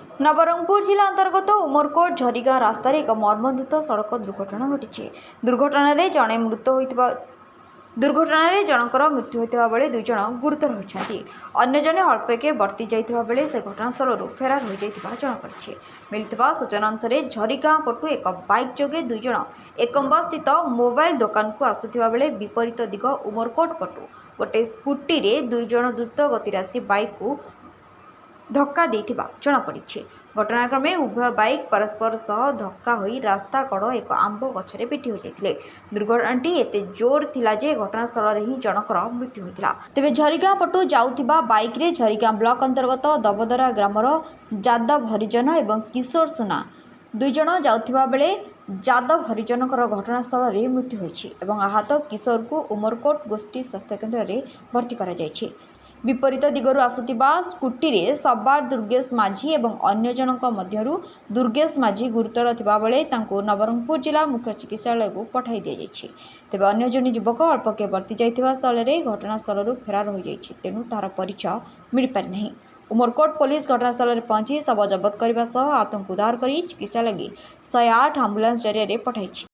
नवरंगपुर जिला अंतर्गत उमरकोट झरीगाँ रास्तार एक मर्मन्तुद सड़क दुर्घटना घटी। दुर्घटन जनकर मृत्यु होता बेले दुई जन गुरुतर होती। अन्य जने अल्पके बर्ती जाता बेले से घटनास्थल फेरार हो जमापड़ी। मिलता सूचना अनुसार झरीगाँ पटु एक बाइक जोगे दुई जन एकम्बा स्थित मोबाइल दुकान को आसुवा बेले विपरीत दिग उमरकोट पटु गोटे स्कूटी रे दुई जन द्रुत गति आसी बाइक को धक्का देथिबा जमापड़ी। घटनाक्रमे उभय बाइक परस्पर सह धक्का होई रास्ता कड़ एक आंब गछरे पिटी हो जाते। दुर्घटनाटी एते जोर थिला जे घटनास्थल ही जनकर मृत्यु होता। तेबे झरीगाँ पटु जाउथिबा बाइक रे झरीगाँ ब्लॉक अंतर्गत दबदरा ग्रामर जादव हरिजन एवं किशोर सुना दुई जन जाउथिबा बेले जादव हरिजनकर घटनास्थल रे मृत्यु होइछि एवं आहत किशोर को उमरकोट गोष्ठी स्वास्थ्य केन्द्र रे भर्ती करा जाइछि। विपरीत दिगरु आसुथिबा स्कूटी रे सवार दुर्गेश माझी एवं अन्य जनक मध्यरु दुर्गेश माझी गुरुतर थिबा बेले तांको नवरंगपुर जिला मुख्य चिकित्सालय को पठाई दिया जाइछि। तेबे अन्य जन युवक अल्पके बर्ती जाइथिबा स्थल रे घटनास्थल फेरार हो जाइछि, तेणु तार परिचय मिल पारि नहीं। उमरकोट पुलिस घटनास्थल रे पहुंची शव जबत करने आहतों उद्धार कर चिकित्सा लगी 108 आंबुलांस जरिया पठाई।